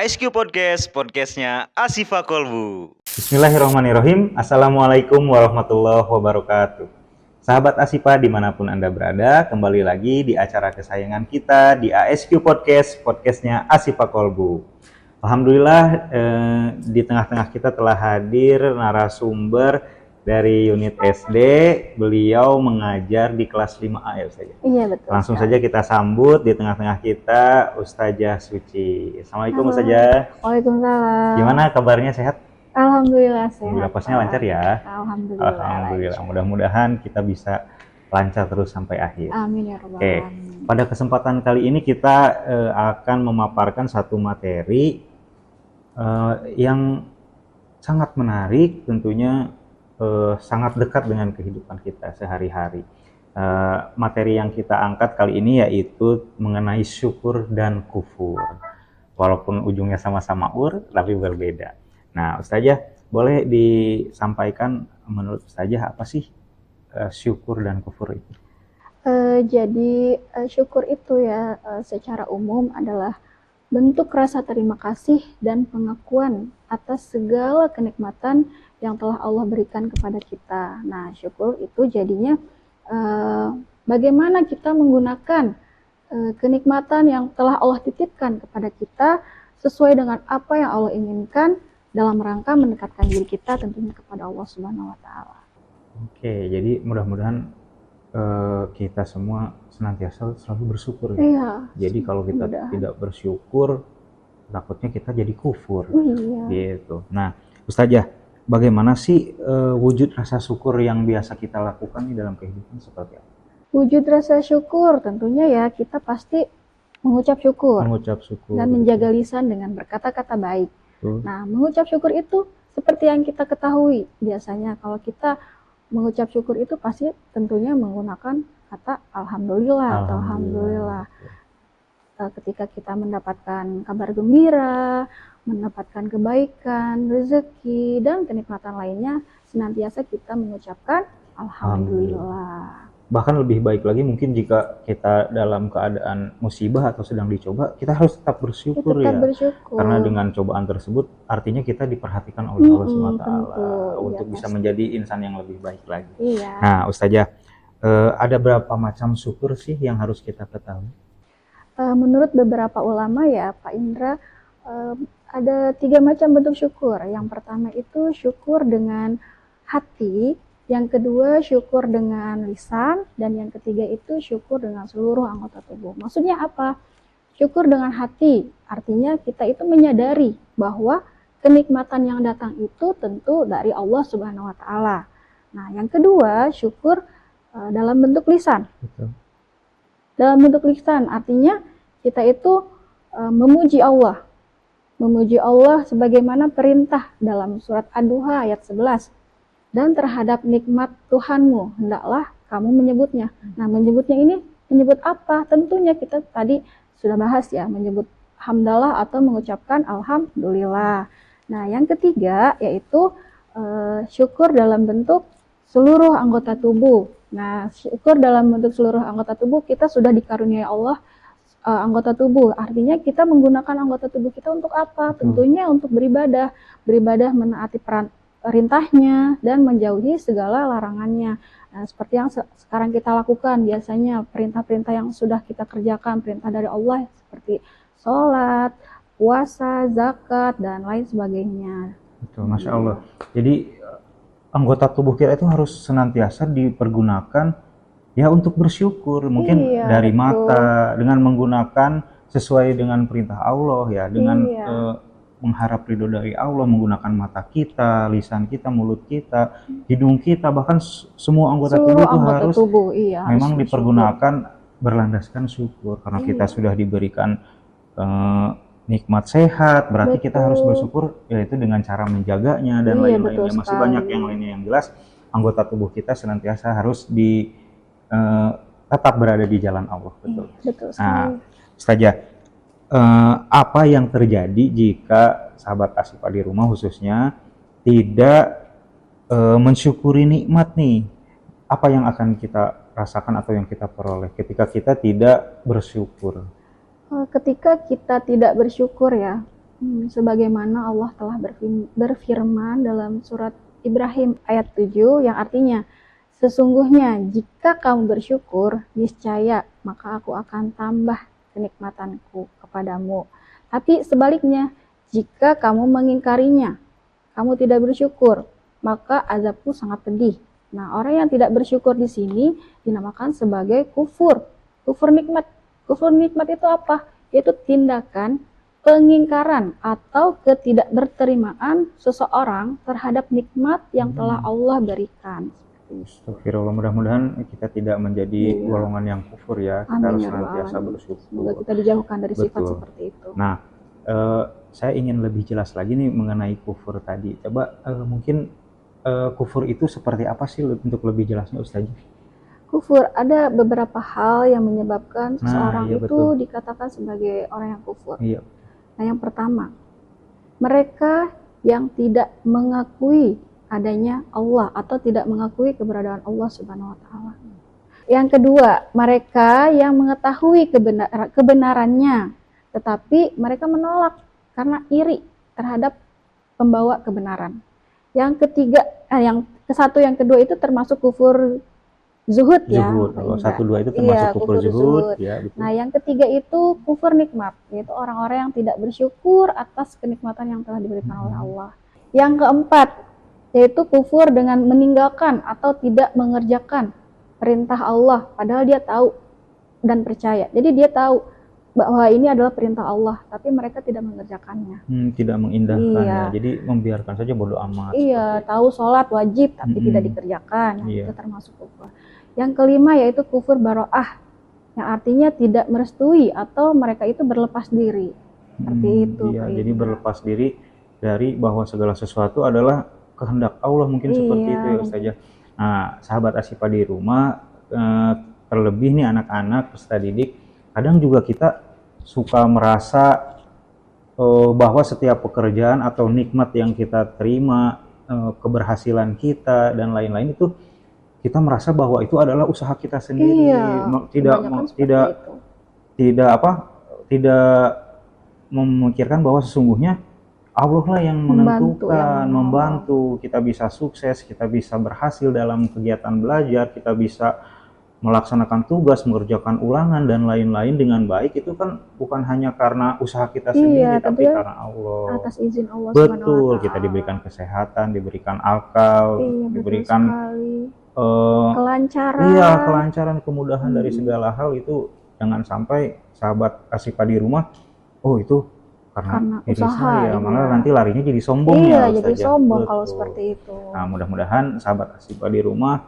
ASQ Podcast, podcastnya Asifa Kolbu. Bismillahirrahmanirrahim. Assalamualaikum warahmatullahi wabarakatuh. Sahabat Asifa dimanapun Anda berada, kembali lagi di acara kesayangan kita di ASQ Podcast, podcastnya Asifa Kolbu. Alhamdulillah di tengah-tengah kita telah hadir narasumber dari unit SD. Beliau mengajar di kelas 5A ya Ustazah? Iya betul. Langsung saja kita sambut di tengah-tengah kita Ustazah Suci. Assalamualaikum Halo. Ustazah. Waalaikumsalam. Gimana kabarnya, sehat? Alhamdulillah sehat. Alhamdulillah, pastinya lancar ya. Alhamdulillah. Alhamdulillah. Lancar. Mudah-mudahan kita bisa lancar terus sampai akhir. Amin ya rabbal Oke. alamin. Pada kesempatan kali ini kita akan memaparkan satu materi yang sangat menarik, tentunya sangat dekat dengan kehidupan kita sehari-hari. Materi yang kita angkat kali ini yaitu mengenai syukur dan kufur. Walaupun ujungnya sama-sama tapi berbeda. Nah, Ustazah, boleh disampaikan menurut Ustazah apa sih syukur dan kufur itu? Jadi syukur itu ya secara umum adalah bentuk rasa terima kasih dan pengakuan atas segala kenikmatan yang telah Allah berikan kepada kita. Nah, syukur itu jadinya bagaimana kita menggunakan kenikmatan yang telah Allah titipkan kepada kita sesuai dengan apa yang Allah inginkan dalam rangka mendekatkan diri kita tentunya kepada Allah Subhanahu wa taala. Oke, jadi mudah-mudahan kita semua senantiasa selalu bersyukur ya. Iya. Jadi kalau kita tidak bersyukur, takutnya kita jadi kufur. Iya. Gitu. Nah, Ustazah, bagaimana sih wujud rasa syukur yang biasa kita lakukan di dalam kehidupan seperti apa? Wujud rasa syukur tentunya ya kita pasti mengucap syukur. Mengucap syukur. Dan menjaga lisan dengan berkata-kata baik. Nah, mengucap syukur itu seperti yang kita ketahui biasanya kalau kita mengucap syukur itu pasti tentunya menggunakan kata alhamdulillah atau alhamdulillah. Ketika kita mendapatkan kabar gembira, mendapatkan kebaikan, rezeki, dan kenikmatan lainnya, senantiasa kita mengucapkan alhamdulillah. Bahkan lebih baik lagi mungkin jika kita dalam keadaan musibah atau sedang dicoba, kita harus tetap bersyukur ya. Karena dengan cobaan tersebut artinya kita diperhatikan oleh Allah SWT untuk bisa menjadi insan yang lebih baik lagi. Iya. Nah, Ustazah, ada berapa macam syukur sih yang harus kita ketahui? Menurut beberapa ulama ya Pak Indra, ada 3 macam bentuk syukur. Yang pertama itu syukur dengan hati, yang kedua syukur dengan lisan, dan yang ketiga itu syukur dengan seluruh anggota tubuh. Maksudnya apa? Syukur dengan hati, artinya kita itu menyadari bahwa kenikmatan yang datang itu tentu dari Allah Subhanahu wa taala. Nah, yang kedua syukur dalam bentuk lisan. Betul. Dalam bentuk lisan artinya kita itu memuji Allah. Memuji Allah sebagaimana perintah dalam surat Ad-Duha ayat 11. Dan terhadap nikmat Tuhanmu hendaklah kamu menyebutnya. Nah, menyebutnya ini menyebut apa? Tentunya kita tadi sudah bahas ya, menyebut hamdalah atau mengucapkan alhamdulillah. Nah, yang ketiga yaitu syukur dalam bentuk seluruh anggota tubuh. Nah, syukur dalam bentuk seluruh anggota tubuh kita sudah dikaruniai Allah anggota tubuh. Artinya kita menggunakan anggota tubuh kita untuk apa? Tentunya untuk beribadah. Beribadah menaati perintahnya dan menjauhi segala larangannya. Nah, seperti yang sekarang kita lakukan biasanya perintah-perintah yang sudah kita kerjakan, perintah dari Allah seperti sholat, puasa, zakat, dan lain sebagainya. Betul, Masya Allah. Jadi anggota tubuh kita itu harus senantiasa dipergunakan ya untuk bersyukur. Mungkin dari mata dengan menggunakan sesuai dengan perintah Allah ya, dengan mengharap ridho dari Allah, menggunakan mata kita, lisan kita, mulut kita, hidung kita, bahkan semua anggota tubuh itu harus memang dipergunakan berlandaskan syukur. Karena kita sudah diberikan nikmat sehat, berarti kita harus bersyukur yaitu dengan cara menjaganya dan lain-lainnya. Masih banyak yang lainnya yang jelas anggota tubuh kita senantiasa harus tetap berada di jalan Allah. Betul. Nah, Ustazah, apa yang terjadi jika sahabat Asifa di rumah khususnya tidak mensyukuri nikmat nih? Apa yang akan kita rasakan atau yang kita peroleh ketika kita tidak bersyukur? Ketika kita tidak bersyukur ya, Sebagaimana Allah telah berfirman dalam surat Ibrahim ayat 7 yang artinya, sesungguhnya jika kamu bersyukur, niscaya maka aku akan tambah kenikmatanku kepadamu. Tapi sebaliknya, jika kamu mengingkarinya, kamu tidak bersyukur, maka azabku sangat pedih. Nah, orang yang tidak bersyukur di sini dinamakan sebagai kufur. Kufur nikmat. Kufur nikmat itu apa? Yaitu tindakan pengingkaran atau ketidakberterimaan seseorang terhadap nikmat yang telah Allah berikan. Astagfirullah, mudah-mudahan kita tidak menjadi golongan yang kufur ya. Kita harus senantiasa bersyukur. Semoga kita dijauhkan dari sifat Betul. seperti itu. Nah, saya ingin lebih jelas lagi nih mengenai kufur tadi. Coba mungkin kufur itu seperti apa sih untuk lebih jelasnya Ustaz? Kufur, ada beberapa hal yang menyebabkan seseorang iya, itu betul. dikatakan sebagai orang yang kufur. Iya. Nah, yang pertama, mereka yang tidak mengakui adanya Allah atau tidak mengakui keberadaan Allah Subhanahu wa taala. Yang kedua, mereka yang mengetahui kebenarannya tetapi mereka menolak karena iri terhadap pembawa kebenaran. Yang ketiga, yang kedua itu termasuk kufur zuhud ya. Kalau 1-2 itu termasuk kufur zuhud ya, betul. Nah, yang ketiga itu kufur nikmat, yaitu orang-orang yang tidak bersyukur atas kenikmatan yang telah diberikan oleh Allah. Yang keempat yaitu kufur dengan meninggalkan atau tidak mengerjakan perintah Allah padahal dia tahu dan percaya. Jadi dia tahu bahwa ini adalah perintah Allah, tapi mereka tidak mengerjakannya. Tidak mengindahkannya. Jadi membiarkan saja bodo amat. Iya, tahu sholat wajib tapi tidak dikerjakan. Itu termasuk kufur. Yang kelima yaitu kufur baro'ah, yang artinya tidak merestui atau mereka itu berlepas diri. Seperti itu. Iya, jadi berlepas diri dari bahwa segala sesuatu adalah kehendak Allah, mungkin seperti itu ya Ustazah. Nah, sahabat Asyifa di rumah, terlebih nih anak-anak peserta didik, kadang juga kita suka merasa bahwa setiap pekerjaan atau nikmat yang kita terima, keberhasilan kita dan lain-lain itu kita merasa bahwa itu adalah usaha kita sendiri. Tidak memikirkan bahwa sesungguhnya Allah lah yang menentukan, membantu kita bisa sukses, kita bisa berhasil dalam kegiatan belajar, kita bisa melaksanakan tugas, mengerjakan ulangan dan lain-lain dengan baik. Itu kan bukan hanya karena usaha kita sendiri, tapi karena Allah. Atas izin Allah. Betul, kita diberikan kesehatan, diberikan akal, diberikan kelancaran. Iya, kelancaran, kemudahan dari segala hal. Itu jangan sampai sahabat Asyifa di rumah, oh itu karena usaha ya, malah nanti larinya jadi sombong ya. Iya, jadi sombong kalau seperti itu. Nah, mudah-mudahan sahabat Asyifa di rumah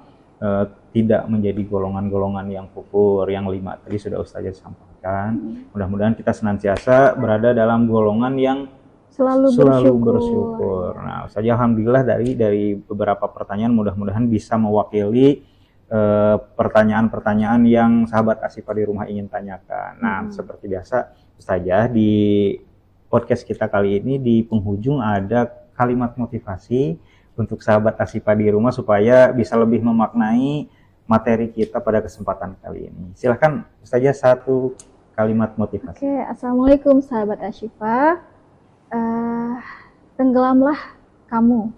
tidak menjadi golongan-golongan yang kufur. Yang 5 tadi sudah Ustazah sampaikan. Mudah-mudahan kita senantiasa berada dalam golongan yang selalu bersyukur. Nah, Ustazah alhamdulillah dari beberapa pertanyaan mudah-mudahan bisa mewakili pertanyaan-pertanyaan yang sahabat Asyifa di rumah ingin tanyakan. Nah, seperti biasa Ustazah di podcast kita kali ini di penghujung ada kalimat motivasi untuk sahabat Asyifa di rumah supaya bisa lebih memaknai materi kita pada kesempatan kali ini. Silahkan Ustazah satu kalimat motivasi. Oke, Assalamualaikum sahabat Asyifa. Tenggelamlah kamu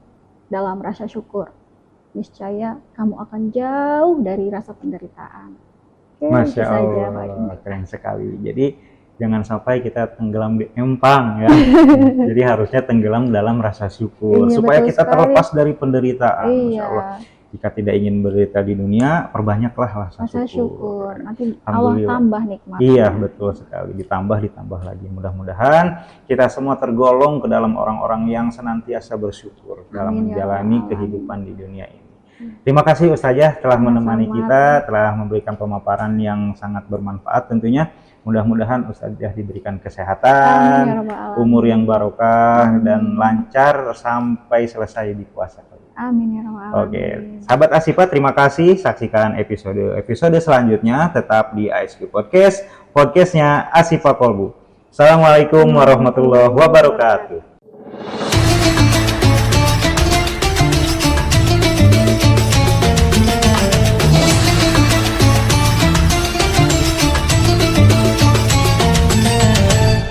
dalam rasa syukur. Niscaya kamu akan jauh dari rasa penderitaan. Oke, Masya Allah, keren sekali. Jadi jangan sampai kita tenggelam di empang ya. Jadi harusnya tenggelam dalam rasa syukur supaya kita terlepas dari penderitaan. Masya Allah. Jika tidak ingin berderita di dunia, perbanyaklah rasa syukur. Nanti Allah tambah nikmat. Iya, betul sekali. Ditambah lagi. Mudah-mudahan kita semua tergolong ke dalam orang-orang yang senantiasa bersyukur dalam menjalani kehidupan di dunia ini. Terima kasih Ustazah telah menemani kita, telah memberikan pemaparan yang sangat bermanfaat tentunya. Mudah-mudahan Ustazah diberikan kesehatan, umur yang barokah dan lancar sampai selesai di puasa. Amin ya rabbal alamin. Oke, sahabat Asyifa, terima kasih. Saksikan episode selanjutnya tetap di ASQ Podcast, podcastnya Asyifa Kolbu. Assalamualaikum warahmatullahi wabarakatuh.